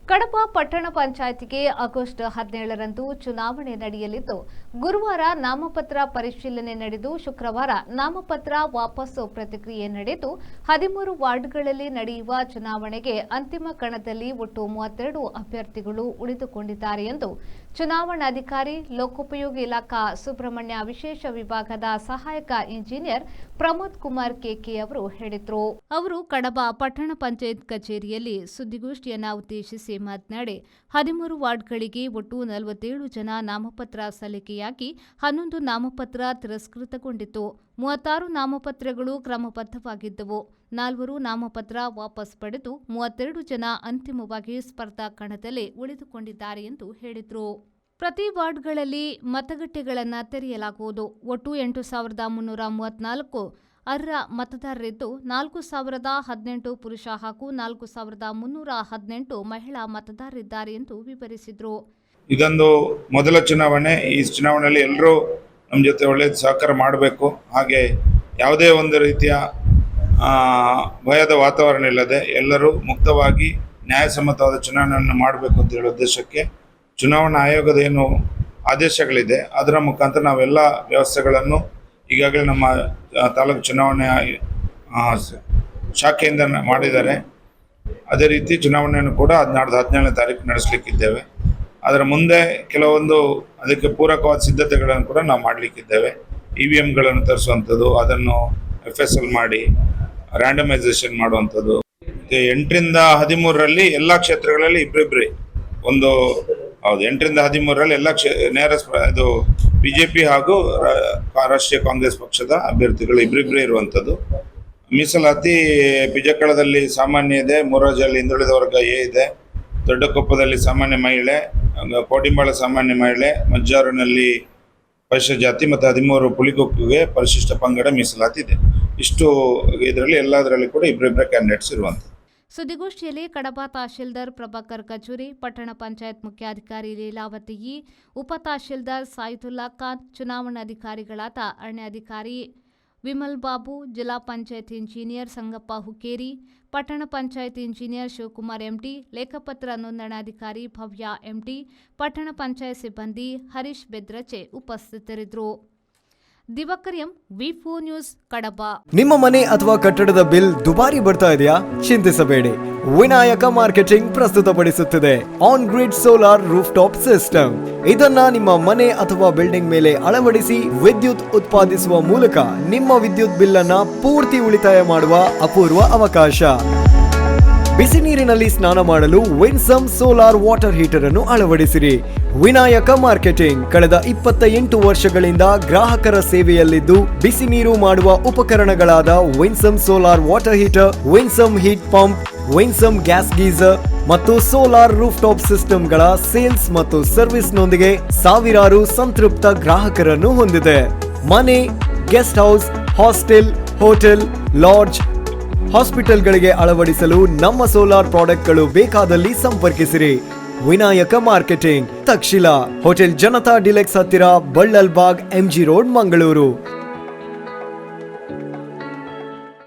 ಕಡಪ ಪಟ್ಟಣ ಪಂಚಾಯತಿಗೆ ಆಗಸ್ಟ್ 17ರಂದು ಚುನಾವಣೆ ನಡೆಯಲಿದ್ದು, ಗುರುವಾರ ನಾಮಪತ್ರ ಪರಿಶೀಲನೆ ನಡೆದು ಶುಕ್ರವಾರ ನಾಮಪತ್ರ ವಾಪಸ್ಸು ಪ್ರತಿಕ್ರಿಯೆ ನಡೆದು 13 ವಾರ್ಡ್ಗಳಲ್ಲಿ ನಡೆಯುವ ಚುನಾವಣೆಗೆ ಅಂತಿಮ ಕಣದಲ್ಲಿ ಒಟ್ಟು 32 ಅಭ್ಯರ್ಥಿಗಳು ಉಳಿದುಕೊಂಡಿದ್ದಾರೆ ಎಂದು ಚುನಾವಣಾಧಿಕಾರಿ ಲೋಕೋಪಯೋಗಿ ಇಲಾಖಾ ಸುಬ್ರಹ್ಮಣ್ಯ ವಿಶೇಷ ವಿಭಾಗದ ಸಹಾಯಕ ಇಂಜಿನಿಯರ್ ಪ್ರಮೋದ್ ಕುಮಾರ್ ಕೆಕೆ ಅವರು ಹೇಳಿದರು. ಅವರು ಕಡಬ ಪಟ್ಟಣ ಪಂಚಾಯತ್ ಕಚೇರಿಯಲ್ಲಿ ಸುದ್ದಿಗೋಷ್ಠಿಯನ್ನು ಉದ್ದೇಶಿಸಿ ಮಾತನಾಡಿ 13 ವಾರ್ಡ್ಗಳಿಗೆ ಒಟ್ಟು 47 ಜನ ನಾಮಪತ್ರ ಸಲ್ಲಿಕೆಯಾಗಿ 11 ನಾಮಪತ್ರ ತಿರಸ್ಕೃತಗೊಂಡಿತ್ತು. 36 ನಾಮಪತ್ರಗಳು ಕ್ರಮಬದ್ಧವಾಗಿದ್ದವು. 4 ನಾಮಪತ್ರ ವಾಪಸ್ ಪಡೆದು 32 ಜನ ಅಂತಿಮವಾಗಿ ಸ್ಪರ್ಧಾ ಕಣದಲ್ಲಿ ಉಳಿದುಕೊಂಡಿದ್ದಾರೆ ಎಂದು ಹೇಳಿದರು. ಪ್ರತಿ ವಾರ್ಡ್ಗಳಲ್ಲಿ ಮತಗಟ್ಟೆಗಳನ್ನು ತೆರೆಯಲಾಗುವುದು. ಒಟ್ಟು 8,334 ಅರ್ಹ ಮತದಾರರಿದ್ದು 4,018 ಪುರುಷ ಹಾಗೂ 4,318 ಮಹಿಳಾ ಮತದಾರರಿದ್ದಾರೆ ಎಂದು ವಿವರಿಸಿದರು. ಇದೊಂದು ಮೊದಲ ಚುನಾವಣೆ. ಈ ಚುನಾವಣೆಯಲ್ಲಿ ಎಲ್ಲರೂ ನಮ್ಮ ಜೊತೆ ಒಳ್ಳೆಯ ಸಹಕಾರ ಮಾಡಬೇಕು. ಹಾಗೆ ಯಾವುದೇ ಒಂದು ರೀತಿಯ ಭಯದ ವಾತಾವರಣ ಇಲ್ಲದೆ ಎಲ್ಲರೂ ಮುಕ್ತವಾಗಿ ನ್ಯಾಯಸಮ್ಮತವಾದ ಚುನಾವಣೆಯನ್ನು ಮಾಡಬೇಕು ಅಂತ ಹೇಳೋ ಉದ್ದೇಶಕ್ಕೆ ಚುನಾವಣಾ ಆಯೋಗದ ಏನು ಆದೇಶಗಳಿದೆ ಅದರ ಮುಖಾಂತರ ನಾವೆಲ್ಲ ವ್ಯವಸ್ಥೆಗಳನ್ನು ಈಗಾಗಲೇ ನಮ್ಮ ತಾಲೂಕು ಚುನಾವಣೆ ಶಾಖೆಯಿಂದ ಮಾಡಿದ್ದಾರೆ. ಅದೇ ರೀತಿ ಚುನಾವಣೆಯನ್ನು ಕೂಡ 17ನೇ ತಾರೀಕು ನಡೆಸಲಿಕ್ಕಿದ್ದೇವೆ. ಅದರ ಮುಂದೆ ಕೆಲವೊಂದು ಅದಕ್ಕೆ ಪೂರಕವಾದ ಸಿದ್ಧತೆಗಳನ್ನು ಕೂಡ ನಾವು ಮಾಡಲಿಕ್ಕಿದ್ದೇವೆ. EVMಗಳನ್ನು ತರಿಸುವಂಥದ್ದು, ಅದನ್ನು FSL ಮಾಡಿ ರ್ಯಾಂಡಮೈಸೇಷನ್ ಮಾಡುವಂಥದ್ದು. 8ರಿಂದ 13ರಲ್ಲಿ ಎಲ್ಲ ಕ್ಷೇತ್ರಗಳಲ್ಲಿ ಇಬ್ಬರಿಬ್ಬರೇ ಒಂದು ಹೌದು 8ರಿಂದ 13ರಲ್ಲಿ ಎಲ್ಲ ನೇರ ಇದು BJP ಹಾಗೂ ರಾಷ್ಟ್ರೀಯ ಕಾಂಗ್ರೆಸ್ ಪಕ್ಷದ ಅಭ್ಯರ್ಥಿಗಳು ಇಬ್ಬರಿಬ್ಬರೇ ಇರುವಂಥದ್ದು. ಮೀಸಲಾತಿ ಬಿಜಕಳದಲ್ಲಿ ಸಾಮಾನ್ಯ ಇದೆ, ಮುರಾಜಲ್ಲಿ ಹಿಂದುಳಿದ ವರ್ಗ ಎ ಇದೆ, ದೊಡ್ಡಕೊಪ್ಪದಲ್ಲಿ ಸಾಮಾನ್ಯ ಮಹಿಳೆ, ಕೋಡಿಂಬಾಳ ಸಾಮಾನ್ಯ ಮಹಿಳೆ, ಮಜ್ಜಾರಿನಲ್ಲಿ ಪರಿಶಿಷ್ಟ ಜಾತಿ ಮತ್ತು 13 ಪುಲಿಕೊಪ್ಪಿಗೆ ಪರಿಶಿಷ್ಟ ಪಂಗಡ ಮೀಸಲಾತಿ ಇದೆ. ಇಷ್ಟು ಇದರಲ್ಲಿ ಎಲ್ಲದರಲ್ಲಿ ಕೂಡ ಇಬ್ಬರಿಬ್ಬರೇ ಕ್ಯಾಂಡಿಡೇಟ್ಸ್ ಇರುವಂಥದ್ದು. ಸುದ್ದಿಗೋಷ್ಠಿಯಲ್ಲಿ ಕಡಬ ತಹಶೀಲ್ದಾರ್ ಪ್ರಭಾಕರ್ ಕಚೂರಿ, ಪಟ್ಟಣ ಪಂಚಾಯತ್ ಮುಖ್ಯಾಧಿಕಾರಿ ಲೀಲಾವತಿ, ಉಪ ತಹಶೀಲ್ದಾರ್ ಸಾಯಿದುಲ್ಲಾ ಖಾನ್, ಚುನಾವಣಾಧಿಕಾರಿಗಳಾದ ಅರಣ್ಯಾಧಿಕಾರಿ ವಿಮಲ್ ಬಾಬು, ಜಿಲ್ಲಾ ಪಂಚಾಯತ್ ಇಂಜಿನಿಯರ್ ಸಂಗಪ್ಪ ಹುಕ್ಕೇರಿ, ಪಟ್ಟಣ ಪಂಚಾಯತ್ ಇಂಜಿನಿಯರ್ ಶಿವಕುಮಾರ್ ಎಂಟಿ, ಲೇಖಪತ್ರ ನೋಂದಣಾಧಿಕಾರಿ ಭವ್ಯ ಎಂಟಿ, ಪಟ್ಟಣ ಪಂಚಾಯತ್ ಸಿಬ್ಬಂದಿ ಹರೀಶ್ ಬೆದ್ರಚೆ ಉಪಸ್ಥಿತರಿದ್ದರು. ದಿವಾಕರ್ ಎಂ, ವಿ4 ನ್ಯೂಸ್, ಕಡಬ. ನಿಮ್ಮ ಮನೆ ಅಥವಾ ಕಟ್ಟಡದ ಬಿಲ್ ದುಬಾರಿ ಬರ್ತಾ ಇದೆಯಾ? ಚಿಂತಿಸಬೇಡಿ. ವಿನಾಯಕ ಮಾರ್ಕೆಟಿಂಗ್ ಪ್ರಸ್ತುತಪಡಿಸುತ್ತಿದೆ on grid solar roof top system. ಇದನ್ನ ನಿಮ್ಮ ಮನೆ ಅಥವಾ ಬಿಲ್ಡಿಂಗ್ ಮೇಲೆ ಅಳವಡಿಸಿ ವಿದ್ಯುತ್ ಉತ್ಪಾದಿಸುವ ಮೂಲಕ ನಿಮ್ಮ ವಿದ್ಯುತ್ ಬಿಲ್ ಅನ್ನ ಪೂರ್ತಿ ಉಳಿತಾಯ ಮಾಡುವ ಅಪೂರ್ವ ಅವಕಾಶ. ಬಿಸಿ ನೀರಿನಲ್ಲಿ ಸ್ನಾನ ಮಾಡಲು ವಿನ್ಸಮ್ ಸೋಲಾರ್ ವಾಟರ್ ಹೀಟರ್ ಅನ್ನು ಅಳವಡಿಸಿರಿ. ವಿನಾಯಕ ಮಾರ್ಕೆಟಿಂಗ್ ಕಳೆದ 28 ವರ್ಷಗಳಿಂದ ಗ್ರಾಹಕರ ಸೇವೆಯಲ್ಲಿದ್ದು ಬಿಸಿ ನೀರು ಮಾಡುವ ಉಪಕರಣಗಳಾದ Winsome solar water heater, Winsome heat pump, Winsome gas geyser ಮತ್ತು ಸೋಲಾರ್ ರೂಫ್ ಟಾಪ್ ಸಿಸ್ಟಮ್ಗಳ ಸೇಲ್ಸ್ ಮತ್ತು ಸರ್ವಿಸ್ನೊಂದಿಗೆ ಸಾವಿರಾರು ಸಂತೃಪ್ತ ಗ್ರಾಹಕರನ್ನು ಹೊಂದಿದೆ. ಮನೆ, guest house, hostel, hotel, lodge, ಹಾಸ್ಪಿಟಲ್ಗಳಿಗೆ ಅಳವಡಿಸಲು ನಮ್ಮ ಸೋಲಾರ್ ಪ್ರಾಡಕ್ಟ್ಗಳು ಬೇಕಾದಲ್ಲಿ ಸಂಪರ್ಕಿಸಿರಿ. Vinayaka marketing, Takshila, hotel Janata deluxe ಹತ್ತಿರ, ಬಳ್ಳಲ್ಬಾಗ್, MG ರೋಡ್, ಮಂಗಳೂರು.